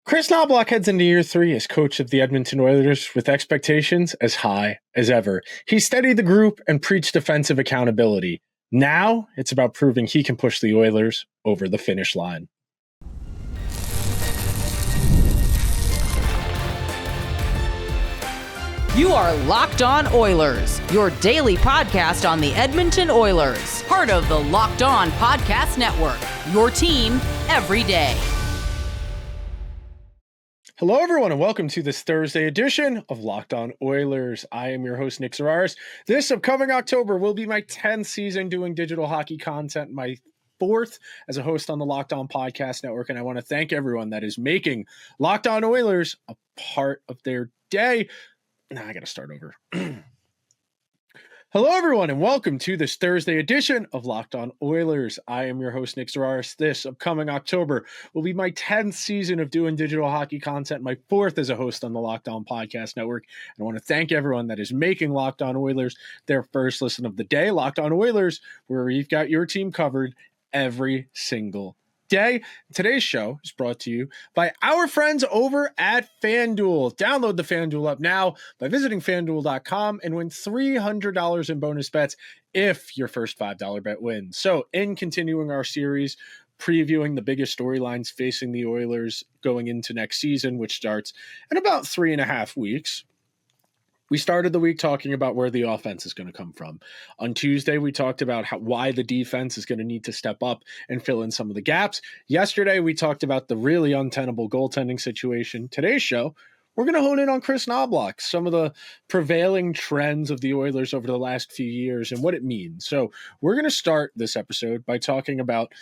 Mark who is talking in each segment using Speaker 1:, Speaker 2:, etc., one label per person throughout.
Speaker 1: Kris Knoblauch heads into year 3 as coach of the Edmonton Oilers with expectations as high as ever. He steadied the group and preached defensive accountability. Now it's about proving he can push the Oilers over the finish line.
Speaker 2: You are Locked On Oilers, your daily podcast on the Edmonton Oilers, part of the Locked On Podcast Network, your team every day.
Speaker 1: Hello, everyone, and welcome to this Thursday edition of Locked On Oilers. I am your host, Nick Zararis. This upcoming October will be my 10th season doing digital hockey content, my 4th as a host on the Locked On Podcast Network, and I want to thank everyone that is making Locked On Oilers a part of their day. Now I got to start over. Hello, everyone, and welcome to this Thursday edition of Locked On Oilers. I am your host, Nick Zararis. This upcoming October will be my 10th season of doing digital hockey content, my 4th as a host on the Locked On Podcast Network. And I want to thank everyone that is making Locked On Oilers their first listen of the day. Locked On Oilers, where we've got your team covered every single day. Today's show is brought to you by our friends over at FanDuel. Download the FanDuel app now by visiting FanDuel.com and win $300 in bonus bets if your first $5 bet wins. So in continuing our series, previewing the biggest storylines facing the Oilers going into next season, which starts in about 3.5 weeks, we started the week talking about where the offense is going to come from. On Tuesday, we talked about why the defense is going to need to step up and fill in some of the gaps. Yesterday, we talked about the really untenable goaltending situation. Today's show, we're going to hone in on Kris Knoblauch, some of the prevailing trends of the Oilers over the last few years and what it means. So we're going to start this episode by talking about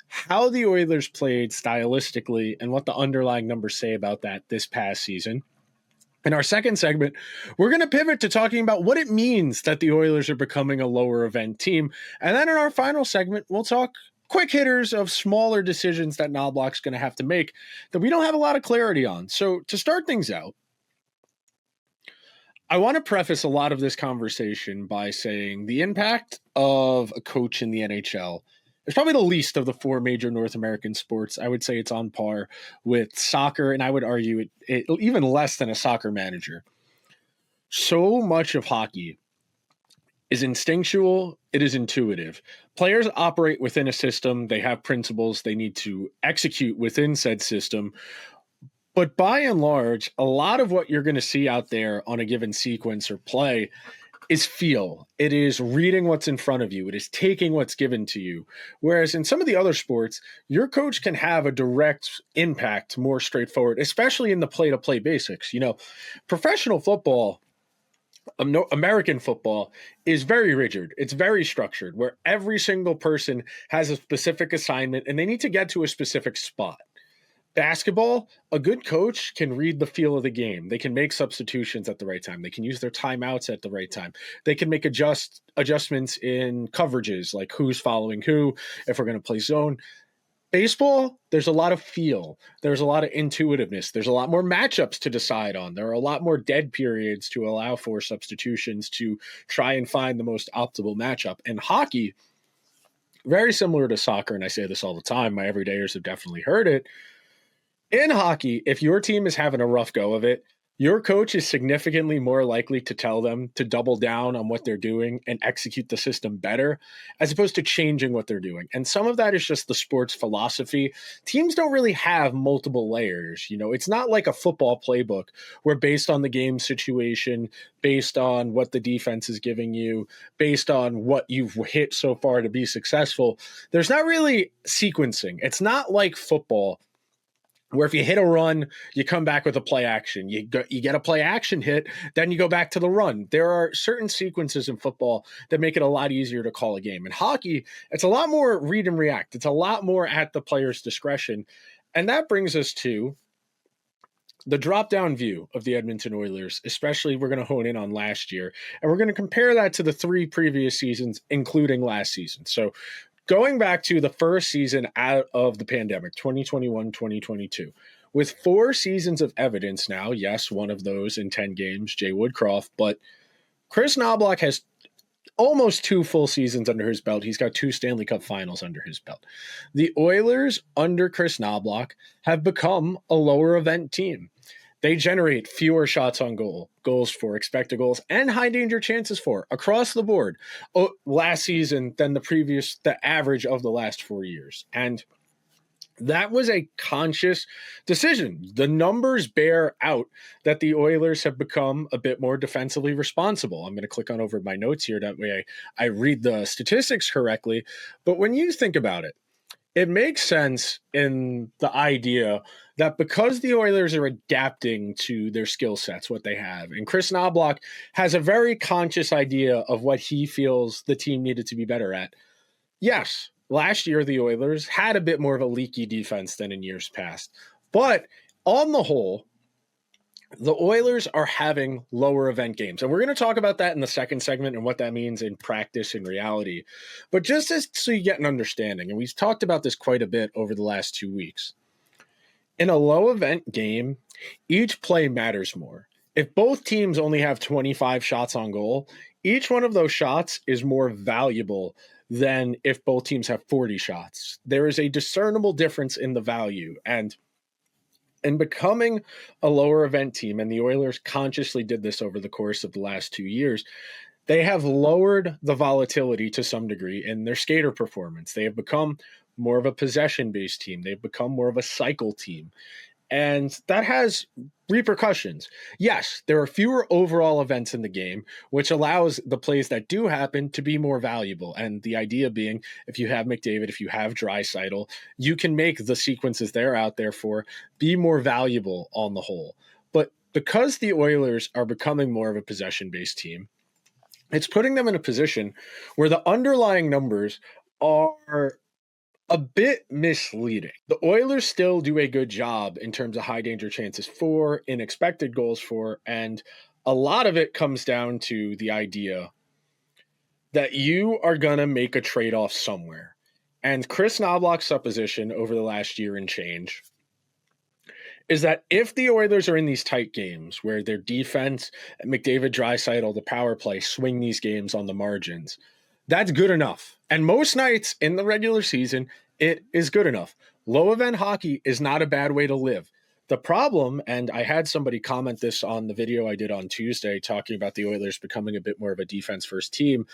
Speaker 1: how the Oilers played stylistically and what the underlying numbers say about that this past season. In our second segment, we're going to pivot to talking about what it means that the Oilers are becoming a lower event team. And then in our final segment, we'll talk quick hitters of smaller decisions that Knoblauch's going to have to make that we don't have a lot of clarity on. So to start things out, I want to preface a lot of this conversation by saying the impact of a coach in the NHL is probably the least of the 4 major North American sports. I would say it's on par with soccer, and I would argue it even less than a soccer manager. So much of hockey is instinctual, it is intuitive. Players operate within a system, they have principles they need to execute within said system. But by and large, a lot of what you're going to see out there on a given sequence or play is feel. It is reading what's in front of you. It is taking what's given to you. Whereas in some of the other sports, your coach can have a direct impact, more straightforward, especially in the play-to-play basics. You know, professional football, American football is very rigid. It's very structured, where every single person has a specific assignment and they need to get to a specific spot. Basketball, a good coach can read the feel of the game. They can make substitutions at the right time. They can use their timeouts at the right time. They can make adjustments in coverages, like who's following who, if we're going to play zone. Baseball, there's a lot of feel. There's a lot of intuitiveness. There's a lot more matchups to decide on. There are a lot more dead periods to allow for substitutions to try and find the most optimal matchup. And hockey, very similar to soccer, and I say this all the time, my everydayers have definitely heard it. In hockey, if your team is having a rough go of it, your coach is significantly more likely to tell them to double down on what they're doing and execute the system better, as opposed to changing what they're doing. And some of that is just the sports philosophy. Teams don't really have multiple layers. You know, it's not like a football playbook where based on the game situation, based on what the defense is giving you, based on what you've hit so far to be successful, there's not really sequencing. It's not like football, where if you hit a run, you come back with a play action. You get a play action hit, then you go back to the run. There are certain sequences in football that make it a lot easier to call a game. In hockey, it's a lot more read and react. It's a lot more at the player's discretion. And that brings us to the drop-down view of the Edmonton Oilers, especially we're going to hone in on last year. And we're going to compare that to the 3 previous seasons, including last season. So going back to the first season out of the pandemic, 2021-2022, with 4 seasons of evidence now, yes, one of those in 10 games, Jay Woodcroft, but Kris Knoblauch has almost 2 full seasons under his belt. He's got 2 Stanley Cup finals under his belt. The Oilers under Kris Knoblauch have become a lower event team. They generate fewer shots on goal, goals for, expected goals, and high danger chances for across the board last season than the average of the last 4 years. And that was a conscious decision. The numbers bear out that the Oilers have become a bit more defensively responsible. I'm going to click on over my notes here. That way I read the statistics correctly. But when you think about it, it makes sense in the idea that because the Oilers are adapting to their skill sets, what they have, and Kris Knoblauch has a very conscious idea of what he feels the team needed to be better at. Yes, last year, the Oilers had a bit more of a leaky defense than in years past. But on the whole, the Oilers are having lower event games. And we're going to talk about that in the second segment and what that means in practice and reality. But just so you get an understanding, and we've talked about this quite a bit over the last 2 weeks. In a low event game, each play matters more. If both teams only have 25 shots on goal, each one of those shots is more valuable than if both teams have 40 shots. There is a discernible difference in the value. And in becoming a lower event team, and the Oilers consciously did this over the course of the last 2 years, they have lowered the volatility to some degree in their skater performance. They have become more of a possession-based team. They've become more of a cycle team. And that has repercussions. Yes, there are fewer overall events in the game, which allows the plays that do happen to be more valuable. And the idea being, if you have McDavid, if you have Draisaitl, you can make the sequences they're out there for be more valuable on the whole. But because the Oilers are becoming more of a possession-based team, it's putting them in a position where the underlying numbers are a bit misleading. The Oilers still do a good job in terms of high danger chances for, in expected goals for, and a lot of it comes down to the idea that you are going to make a trade-off somewhere. And Kris Knoblauch's supposition over the last year and change is that if the Oilers are in these tight games where their defense, McDavid, Draisaitl, the power play, swing these games on the margins, that's good enough. And most nights in the regular season, it is good enough. Low event hockey is not a bad way to live. The problem, and I had somebody comment this on the video I did on Tuesday talking about the Oilers becoming a bit more of a defense-first team,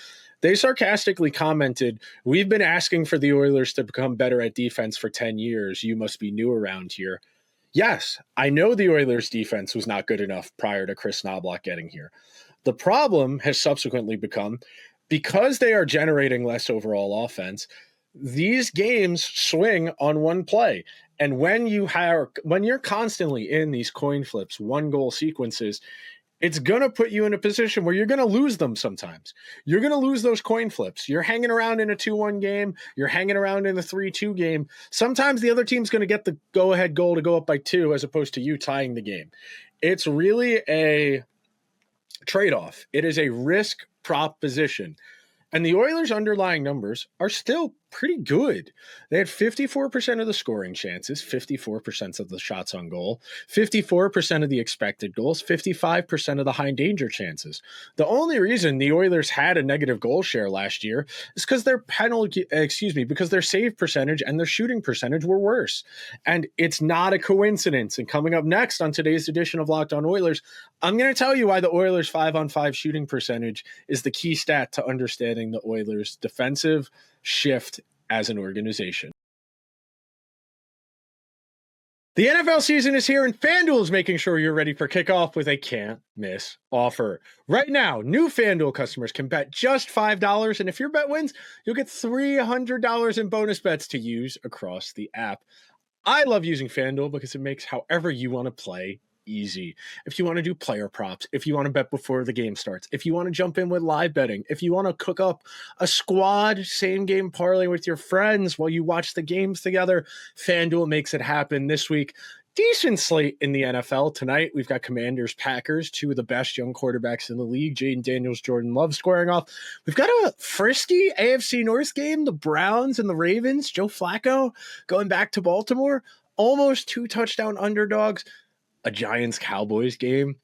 Speaker 1: they sarcastically commented, "We've been asking for the Oilers to become better at defense for 10 years. You must be new around here." Yes, I know the Oilers' defense was not good enough prior to Kris Knoblauch getting here. The problem has subsequently become, because they are generating less overall offense, these games swing on one play. And when you're constantly in these coin flips, 1-goal sequences, it's going to put you in a position where you're going to lose them sometimes. You're going to lose those coin flips. You're hanging around in a 2-1 game. You're hanging around in a 3-2 game. Sometimes the other team's going to get the go-ahead goal to go up by 2 as opposed to you tying the game. It's really a trade-off. It is a risk proposition. And the Oilers' underlying numbers are still pretty good. They had 54% of the scoring chances, 54% of the shots on goal, 54% of the expected goals, 55% of the high danger chances. The only reason the Oilers had a negative goal share last year is because because their save percentage and their shooting percentage were worse. And it's not a coincidence. And coming up next on today's edition of Locked On Oilers, I'm going to tell you why the Oilers' 5-on-5 shooting percentage is the key stat to understanding the Oilers' defensive shift as an organization. The NFL season is here, and FanDuel is making sure you're ready for kickoff with a can't-miss offer. Right now, new FanDuel customers can bet just $5, and if your bet wins, you'll get $300 in bonus bets to use across the app. I love using FanDuel because it makes however you want to play easy. If you want to do player props, if you want to bet before the game starts, if you want to jump in with live betting, if you want to cook up a squad same game parlay with your friends while you watch the games together, FanDuel makes it happen this week. Decent slate in the NFL tonight. We've got Commanders, Packers, 2 of the best young quarterbacks in the league, Jaden Daniels, Jordan Love squaring off. We've got a frisky AFC North game, the Browns and the Ravens, Joe Flacco going back to Baltimore, almost 2 touchdown underdogs. A Giants-Cowboys game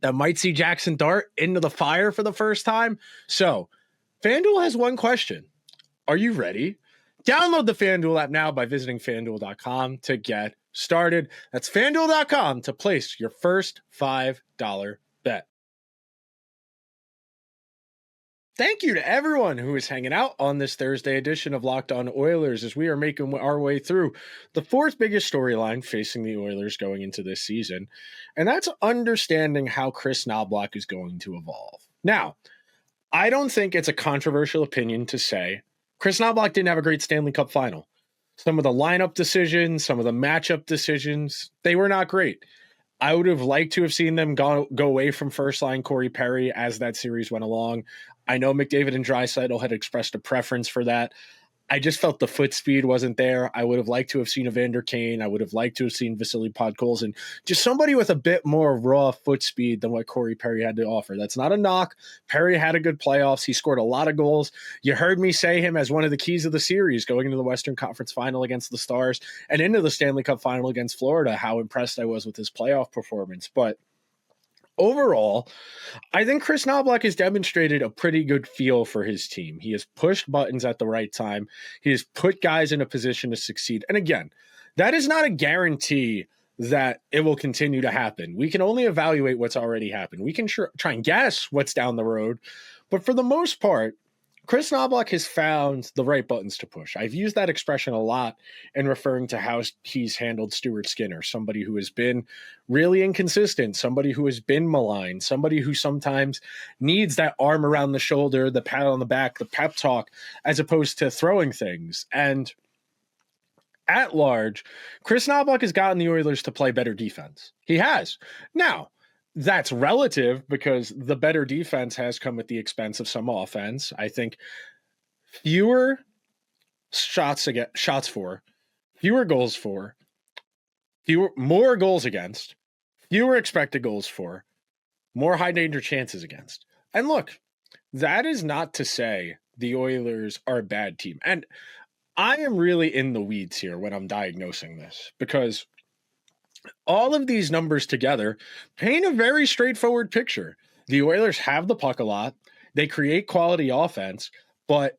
Speaker 1: that might see Jackson Dart into the fire for the first time. So FanDuel has one question. Are you ready? Download the FanDuel app now by visiting FanDuel.com to get started. That's FanDuel.com to place your first $5 bet. Thank you to everyone who is hanging out on this Thursday edition of Locked On Oilers as we are making our way through the fourth biggest storyline facing the Oilers going into this season, and that's understanding how Kris Knoblauch is going to evolve. Now, I don't think it's a controversial opinion to say Kris Knoblauch didn't have a great Stanley Cup final. Some of the lineup decisions, some of the matchup decisions, they were not great. I would have liked to have seen them go away from first line Corey Perry as that series went along. I know McDavid and Draisaitl had expressed a preference for that. I just felt the foot speed wasn't there. I would have liked to have seen Evander Kane. I would have liked to have seen Vasily Podkolzin. Just somebody with a bit more raw foot speed than what Corey Perry had to offer. That's not a knock. Perry had a good playoffs. He scored a lot of goals. You heard me say him as one of the keys of the series going into the Western Conference Final against the Stars and into the Stanley Cup Final against Florida, how impressed I was with his playoff performance. But overall, I think Kris Knoblauch has demonstrated a pretty good feel for his team. He has pushed buttons at the right time. He has put guys in a position to succeed. And again, that is not a guarantee that it will continue to happen. We can only evaluate what's already happened. We can try and guess what's down the road. But for the most part, Kris Knoblauch has found the right buttons to push. I've used that expression a lot in referring to how he's handled Stuart Skinner, somebody who has been really inconsistent, somebody who has been maligned, somebody who sometimes needs that arm around the shoulder, the pat on the back, the pep talk, as opposed to throwing things. And at large, Kris Knoblauch has gotten the Oilers to play better defense. He has. Now, that's relative because the better defense has come at the expense of some offense. I think fewer shots for, fewer goals for, more goals against, fewer expected goals for, more high danger chances against. And look, that is not to say the Oilers are a bad team. And I am really in the weeds here when I'm diagnosing this because all of these numbers together paint a very straightforward picture. The Oilers have the puck a lot. They create quality offense, but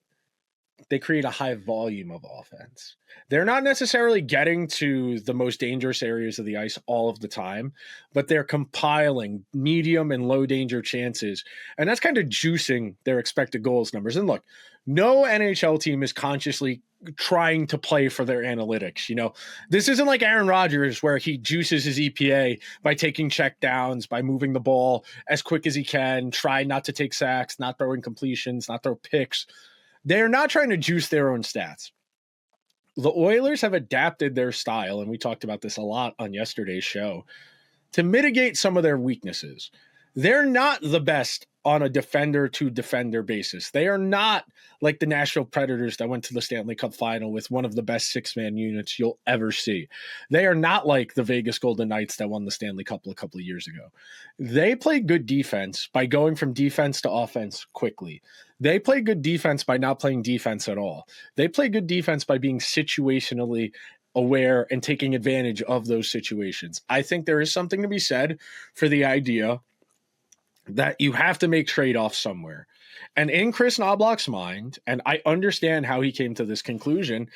Speaker 1: they create a high volume of offense. They're not necessarily getting to the most dangerous areas of the ice all of the time, but they're compiling medium and low danger chances. And that's kind of juicing their expected goals numbers. And look, no NHL team is consciously trying to play for their analytics. You know, this isn't like Aaron Rodgers where he juices his EPA by taking check downs, by moving the ball as quick as he can, try not to take sacks, not throwing completions, not throw picks. They're not trying to juice their own stats. The Oilers have adapted their style, and we talked about this a lot on yesterday's show, to mitigate some of their weaknesses. They're not the best on a defender-to-defender basis. They are not like the Nashville Predators that went to the Stanley Cup final with one of the best six-man units you'll ever see. They are not like the Vegas Golden Knights that won the Stanley Cup a couple of years ago. They play good defense by going from defense to offense quickly. They play good defense by not playing defense at all. They play good defense by being situationally aware and taking advantage of those situations. I think there is something to be said for the idea that you have to make trade-offs somewhere. And in Kris Knoblauch's mind, and I understand how he came to this conclusion,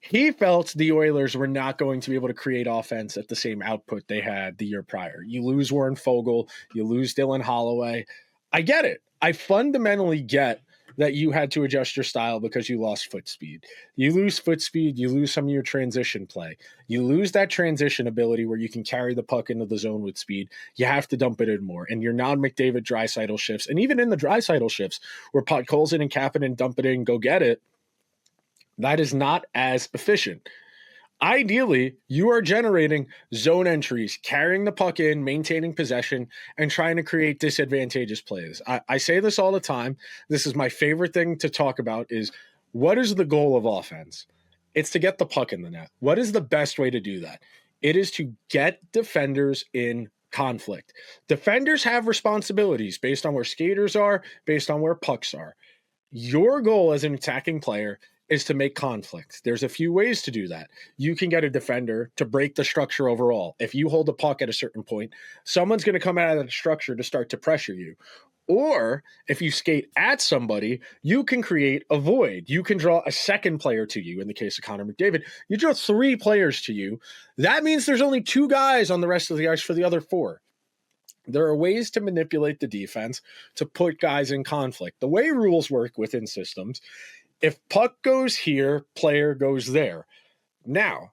Speaker 1: he felt the Oilers were not going to be able to create offense at the same output they had the year prior. You lose Warren Fogle, you lose Dylan Holloway. I get it. I fundamentally get that you had to adjust your style because you lost foot speed. You lose foot speed, you lose some of your transition play. You lose that transition ability where you can carry the puck into the zone with speed. You have to dump it in more. And your non-McDavid Draisaitl shifts, and even in the Draisaitl shifts, where Podkolzin and Kapanen dump it in, go get it, that is not as efficient. Ideally, you are generating zone entries, carrying the puck in, maintaining possession, and trying to create disadvantageous plays. I say this all the time. This is my favorite thing to talk about is what is the goal of offense? It's to get the puck in the net. What is the best way to do that? It is to get defenders in conflict. Defenders have responsibilities based on where skaters are, based on where pucks are. Your goal as an attacking player is to make conflict. There's a few ways to do that. You can get a defender to break the structure overall. If you hold the puck at a certain point, someone's going to come out of the structure to start to pressure you. Or if you skate at somebody, you can create a void. You can draw a second player to you. In the case of Connor McDavid, you draw 3 players to you. That means there's only 2 guys on the rest of the ice for the other 4. There are ways to manipulate the defense to put guys in conflict. The way rules work within systems, if puck goes here, player goes there. Now,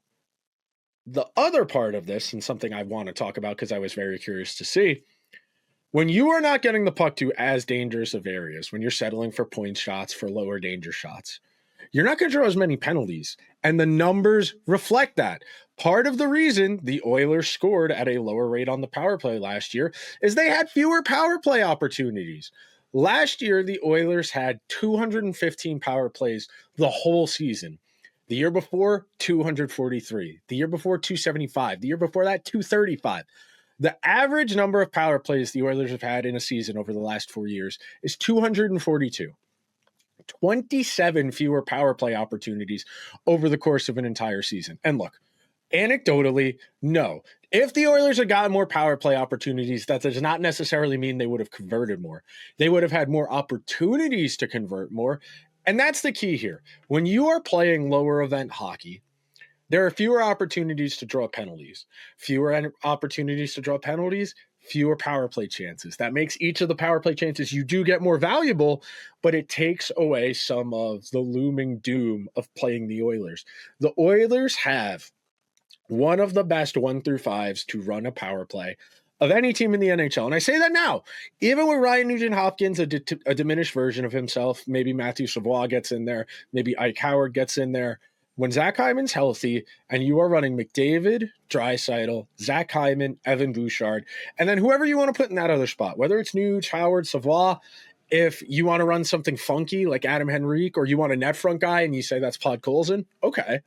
Speaker 1: the other part of this, and something I want to talk about because I was very curious to see, when you are not getting the puck to as dangerous of areas, when you're settling for point shots, for lower danger shots, you're not going to draw as many penalties. And the numbers reflect that. Part of the reason the Oilers scored at a lower rate on the power play last year is they had fewer power play opportunities. Last year, the Oilers had 215 power plays the whole season. The year before, 243. The year before, 275. The year before that, 235. The average number of power plays the Oilers have had in a season over the last 4 years is 242. 27 fewer power play opportunities over the course of an entire season. And look, anecdotally, no. If the Oilers had gotten more power play opportunities, that does not necessarily mean they would have converted more. They would have had more opportunities to convert more. And that's the key here. When you are playing lower event hockey, there are fewer opportunities to draw penalties. Fewer opportunities to draw penalties, fewer power play chances. That makes each of the power play chances you do get more valuable, but it takes away some of the looming doom of playing the Oilers. The Oilers have one of the best 1 through 5s to run a power play of any team in the NHL. And I say that now, even with Ryan Nugent-Hopkins, a diminished version of himself, maybe Matthew Savoie gets in there, maybe Ike Howard gets in there. When Zach Hyman's healthy and you are running McDavid, Draisaitl, Zach Hyman, Evan Bouchard, and then whoever you want to put in that other spot, whether it's Nuge, Howard, Savoie, if you want to run something funky like Adam Henrique, or you want a net front guy and you say that's Podkolzin, okay.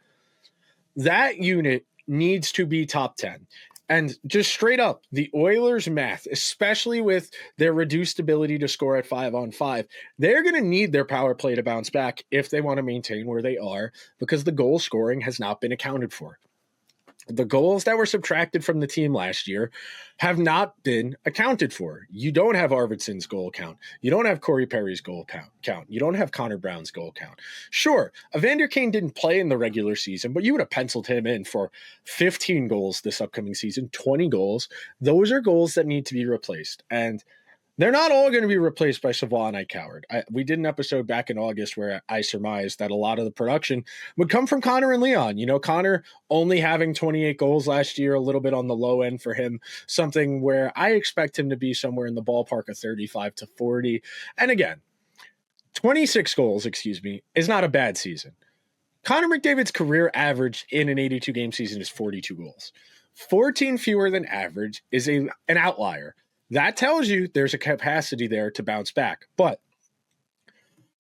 Speaker 1: That unit needs to be top 10. And just straight up, the Oilers' math, especially with their reduced ability to score at 5-on-5, they're going to need their power play to bounce back if they want to maintain where they are, because the goal scoring has not been accounted for. The goals that were subtracted from the team last year have not been accounted for. You don't have Arvidsson's goal count. You don't have Corey Perry's goal count. You don't have Connor Brown's goal count. Sure, Evander Kane didn't play in the regular season, but you would have penciled him in for 15 goals this upcoming season, 20 goals. Those are goals that need to be replaced. And they're not all going to be replaced by Savoie and Ike Howard. We did an episode back in August where I surmised that a lot of the production would come from Connor and Leon. You know, Connor only having 28 goals last year, a little bit on the low end for him, something where I expect him to be somewhere in the ballpark of 35 to 40. And again, 26 goals, is not a bad season. Connor McDavid's career average in an 82-game season is 42 goals. 14 fewer than average is an outlier. That tells you there's a capacity there to bounce back. But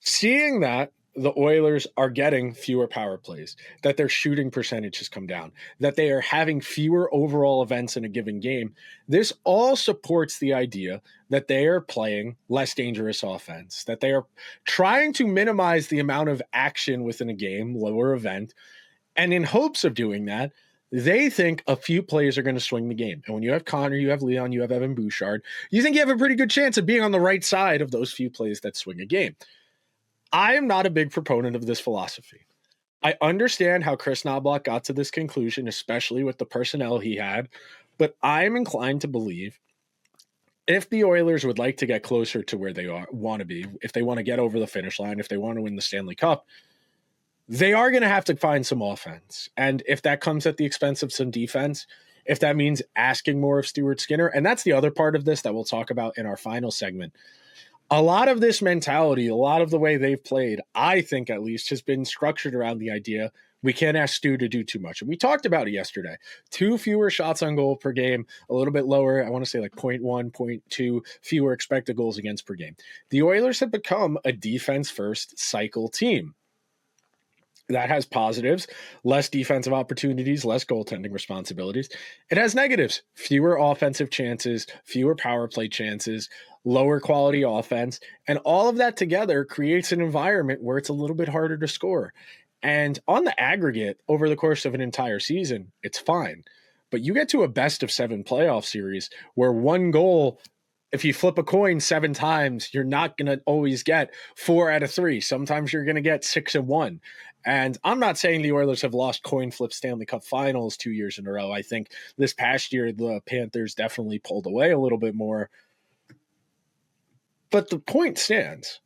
Speaker 1: seeing that the Oilers are getting fewer power plays, that their shooting percentage has come down, that they are having fewer overall events in a given game, this all supports the idea that they are playing less dangerous offense, that they are trying to minimize the amount of action within a game, lower event, and in hopes of doing that, they think a few plays are going to swing the game. And when you have Connor, you have Leon, you have Evan Bouchard, you think you have a pretty good chance of being on the right side of those few plays that swing a game. I am not a big proponent of this philosophy. I understand how Kris Knoblauch got to this conclusion, especially with the personnel he had, but I am inclined to believe if the Oilers would like to get closer to where they want to be, if they want to get over the finish line, if they want to win the Stanley Cup, they are going to have to find some offense. And if that comes at the expense of some defense, if that means asking more of Stuart Skinner, and that's the other part of this that we'll talk about in our final segment, a lot of this mentality, a lot of the way they've played, I think at least, has been structured around the idea we can't ask Stu to do too much. And we talked about it yesterday. 2 fewer shots on goal per game, a little bit lower. I want to say like 0.1, 0.2 fewer expected goals against per game. The Oilers have become a defense-first cycle team. That has positives: less defensive opportunities, less goaltending responsibilities. It has negatives: fewer offensive chances, fewer power play chances, lower quality offense. And all of that together creates an environment where it's a little bit harder to score. And on the aggregate, over the course of an entire season, it's fine. But you get to a best of 7 playoff series where one goal, if you flip a coin 7 times, you're not going to always get 4 out of 3. Sometimes you're going to get 6 of 1. And I'm not saying the Oilers have lost coin flip Stanley Cup finals 2 years in a row. I think this past year, the Panthers definitely pulled away a little bit more. But the point stands.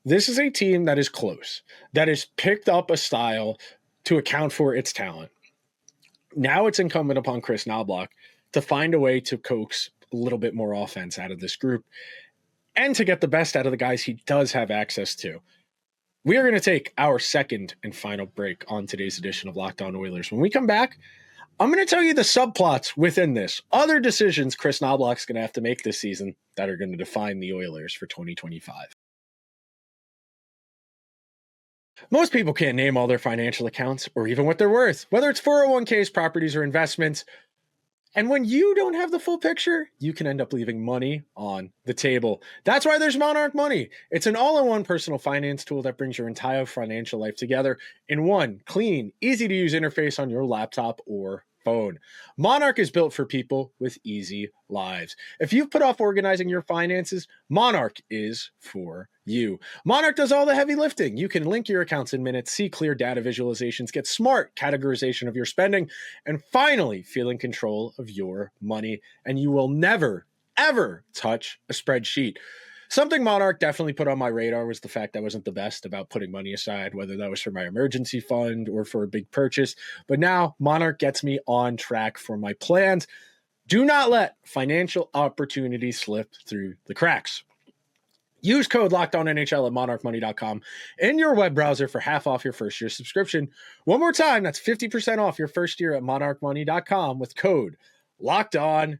Speaker 1: This is a team that is close, that has picked up a style to account for its talent. Now it's incumbent upon Kris Knoblauch to find a way to coax a little bit more offense out of this group and to get the best out of the guys he does have access to. We are going to take our second and final break on today's edition of Locked On Oilers. When we come back, I'm going to tell you the subplots within this, other decisions Kris Knoblauch's going to have to make this season that are going to define the Oilers for 2025. Most people can't name all their financial accounts or even what they're worth, whether it's 401ks, properties, or investments. And when you don't have the full picture, you can end up leaving money on the table. That's why there's Monarch Money. It's an all-in-one personal finance tool that brings your entire financial life together in one clean, easy-to-use interface on your laptop or phone. Monarch is built for people with easy lives. If you've put off organizing your finances, Monarch is for you. Monarch does all the heavy lifting. You can link your accounts in minutes, see clear data visualizations, get smart categorization of your spending, and finally feel in control of your money. And you will never, ever touch a spreadsheet. Something Monarch definitely put on my radar was the fact I wasn't the best about putting money aside, whether that was for my emergency fund or for a big purchase. But now Monarch gets me on track for my plans. Do not let financial opportunities slip through the cracks. Use code LOCKEDONNHL at monarchmoney.com in your web browser for half off your first year subscription. One more time, that's 50% off your first year at monarchmoney.com with code LOCKEDONNHL.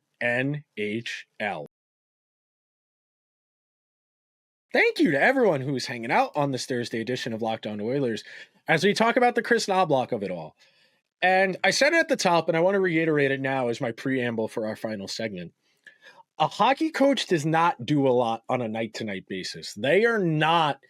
Speaker 1: Thank you to everyone who's hanging out on this Thursday edition of Locked On Oilers as we talk about the Kris Knoblauch of it all. And I said it at the top, and I want to reiterate it now as my preamble for our final segment. A hockey coach does not do a lot on a night-to-night basis. They are not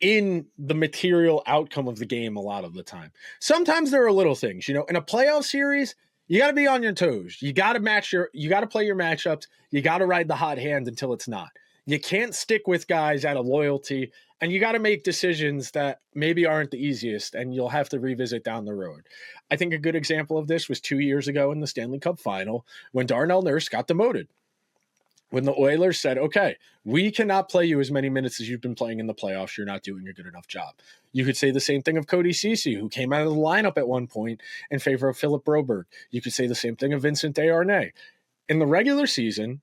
Speaker 1: in the material outcome of the game a lot of the time. Sometimes there are little things. You know, in a playoff series, you got to be on your toes. You got to play your matchups. You got to ride the hot hand until it's not. You can't stick with guys out of loyalty, and you got to make decisions that maybe aren't the easiest, and you'll have to revisit down the road. I think a good example of this was 2 years ago in the Stanley Cup final when Darnell Nurse got demoted. When the Oilers said, okay, we cannot play you as many minutes as you've been playing in the playoffs, you're not doing a good enough job. You could say the same thing of Cody Ceci, who came out of the lineup at one point in favor of Philip Broberg. You could say the same thing of Vincent Desharnais. In the regular season,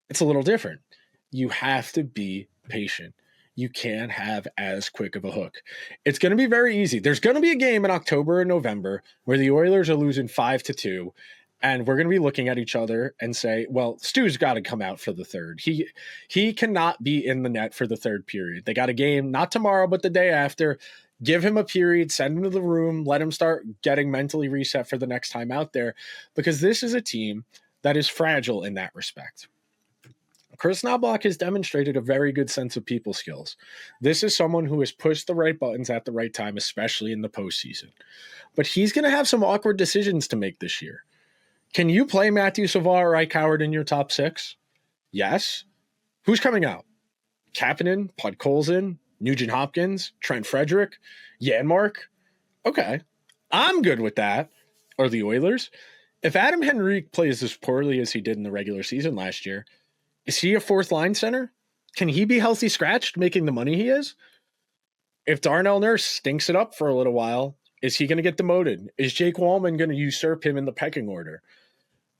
Speaker 1: it's a little different. You have to be patient. You can't have as quick of a hook. It's going to be very easy. There's going to be a game in October and November where the Oilers are losing 5-2, and we're going to be looking at each other and say, well, Stu's got to come out for the third. He cannot be in the net for the third period. They got a game, not tomorrow, but the day after. Give him a period, send him to the room, let him start getting mentally reset for the next time out there, because this is a team that is fragile in that respect. Kris Knoblauch has demonstrated a very good sense of people skills. This is someone who has pushed the right buttons at the right time, especially in the postseason. But he's going to have some awkward decisions to make this year. Can you play Matthew Savard or Ike Howard in your top 6? Yes. Who's coming out? Kapanen, Podkolzin, Nugent-Hopkins, Trent Frederick, Janmark? Okay. I'm good with that. Or the Oilers? If Adam Henrique plays as poorly as he did in the regular season last year, is he a fourth line center? Can he be healthy scratched making the money he is? If Darnell Nurse stinks it up for a little while, is he going to get demoted? Is Jake Wallman going to usurp him in the pecking order?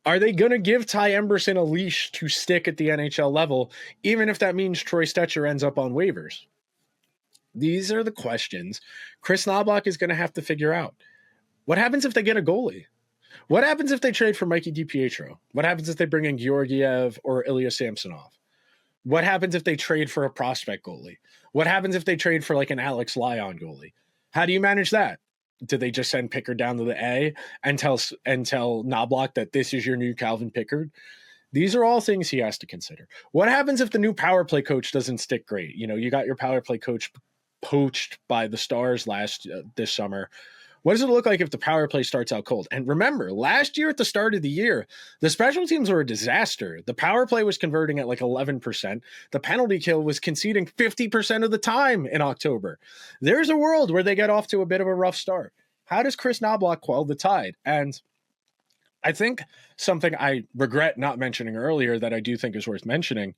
Speaker 1: Are they going to give Ty Emberson a leash to stick at the NHL level, even if that means Troy Stecher ends up on waivers? These are the questions Kris Knoblauch is going to have to figure out. What happens if they get a goalie? What happens if they trade for Mikey DiPietro? What happens if they bring in Georgiev or Ilya Samsonov? What happens if they trade for a prospect goalie? What happens if they trade for like an Alex Lyon goalie? How do you manage that? Do they just send Pickard down to the A and tell Knoblauch that this is your new Calvin Pickard? These are all things he has to consider. What happens if the new power play coach doesn't stick great? You got your power play coach poached by the Stars this summer. What does it look like if the power play starts out cold? And remember, last year at the start of the year, the special teams were a disaster. The power play was converting at like 11%. The penalty kill was conceding 50% of the time in October. There's a world where they get off to a bit of a rough start. How does Kris Knoblauch quell the tide? And I think something I regret not mentioning earlier that I do think is worth mentioning,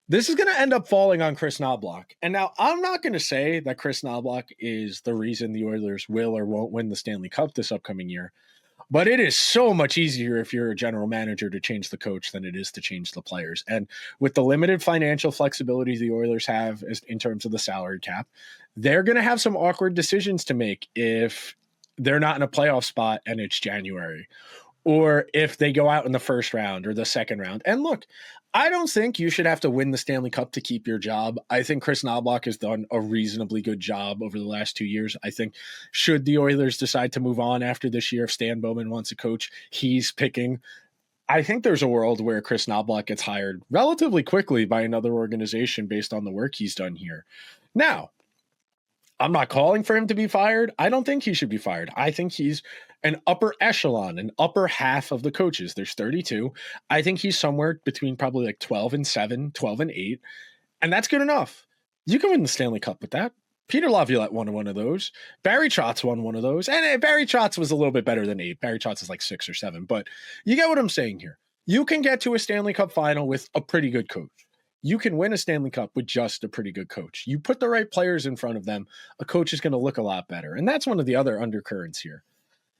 Speaker 1: this is going to end up falling on Kris Knoblauch. And now I'm not going to say that Kris Knoblauch is the reason the Oilers will or won't win the Stanley Cup this upcoming year, but it is so much easier if you're a general manager to change the coach than it is to change the players. And with the limited financial flexibility the Oilers have in terms of the salary cap, they're going to have some awkward decisions to make if they're not in a playoff spot and it's January, or if they go out in the first round or the second round. And look, I don't think you should have to win the Stanley Cup to keep your job. I think Kris Knoblauch has done a reasonably good job over the last 2 years. I think should the Oilers decide to move on after this year, if Stan Bowman wants a coach he's picking, I think there's a world where Kris Knoblauch gets hired relatively quickly by another organization based on the work he's done here. Now, I'm not calling for him to be fired. I don't think he should be fired. I think he's an upper echelon, an upper half of the coaches. There's 32. I think he's somewhere between probably like 12-7, 12-8. And that's good enough. You can win the Stanley Cup with that. Peter Laviolette won one of those. Barry Trotz won one of those. And Barry Trotz was a little bit better than 8. Barry Trotz is like 6 or 7. But you get what I'm saying here. You can get to a Stanley Cup final with a pretty good coach. You can win a Stanley Cup with just a pretty good coach. You put the right players in front of them, a coach is going to look a lot better. And that's one of the other undercurrents here.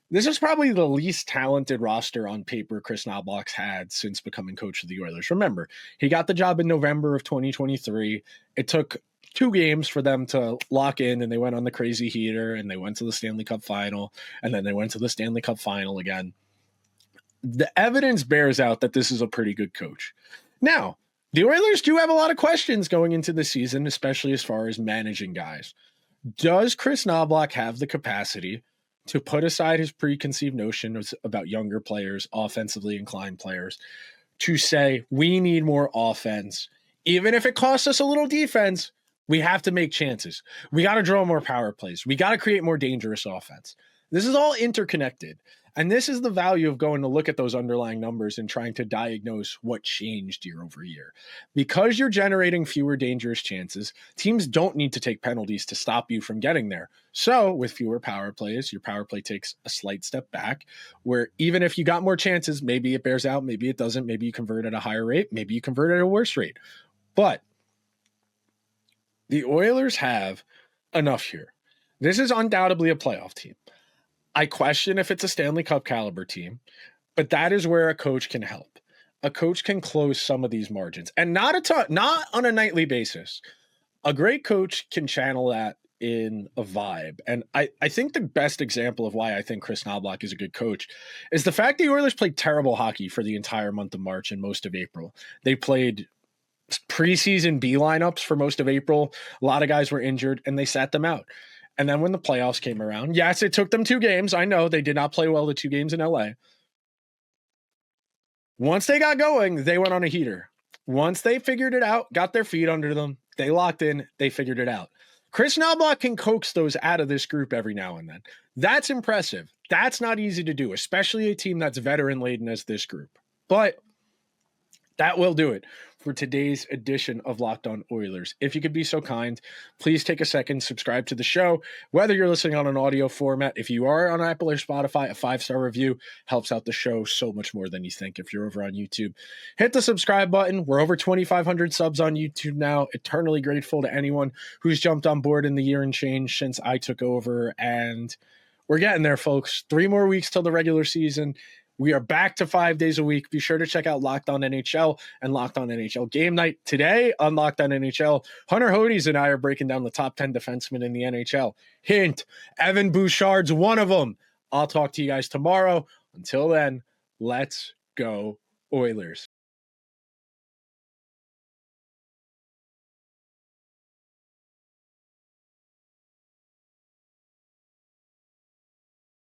Speaker 1: This is probably the least talented roster on paper Kris Knoblauch's had since becoming coach of the Oilers. Remember, he got the job in November of 2023. It took 2 games for them to lock in, and they went on the crazy heater, and they went to the Stanley Cup final, and then they went to the Stanley Cup final again. The evidence bears out that this is a pretty good coach. Now, the Oilers do have a lot of questions going into the season, especially as far as managing guys. Does Kris Knoblauch have the capacity to put aside his preconceived notions about younger players, offensively inclined players, to say, we need more offense. Even if it costs us a little defense, we have to make chances. We got to draw more power plays. We got to create more dangerous offense. This is all interconnected. And this is the value of going to look at those underlying numbers and trying to diagnose what changed year over year. Because you're generating fewer dangerous chances, teams don't need to take penalties to stop you from getting there. So with fewer power plays, your power play takes a slight step back, where even if you got more chances, maybe it bears out, maybe it doesn't, maybe you convert at a higher rate, maybe you convert at a worse rate. But the Oilers have enough here. This is undoubtedly a playoff team. I question if it's a Stanley Cup caliber team, but that is where a coach can help. A coach can close some of these margins, and not on a nightly basis. A great coach can channel that in a vibe. And I think the best example of why I think Kris Knoblauch is a good coach is the fact the Oilers played terrible hockey for the entire month of March and most of April. They played preseason B lineups for most of April. A lot of guys were injured, and they sat them out. And then when the playoffs came around, yes, it took them 2 games. I know they did not play well the 2 games in LA. Once they got going, they went on a heater. Once they figured it out, got their feet under them, they locked in, they figured it out. Kris Knoblauch can coax those out of this group every now and then. That's impressive. That's not easy to do, especially a team that's veteran-laden as this group. But that will do it for today's edition of Locked On Oilers. If you could be so kind, please take a second, subscribe to the show. Whether you're listening on an audio format, if you are on Apple or Spotify, a 5-star review helps out the show so much more than you think. If you're over on YouTube, hit the subscribe button. We're over 2,500 subs on YouTube now. Eternally grateful to anyone who's jumped on board in the year and change since I took over. And we're getting there, folks. 3 more weeks till the regular season. We are back to 5 days a week. Be sure to check out Locked On NHL and Locked On NHL Game Night. Today on Locked On NHL, Hunter Hodes and I are breaking down the top 10 defensemen in the NHL. Hint, Evan Bouchard's one of them. I'll talk to you guys tomorrow. Until then, let's go Oilers.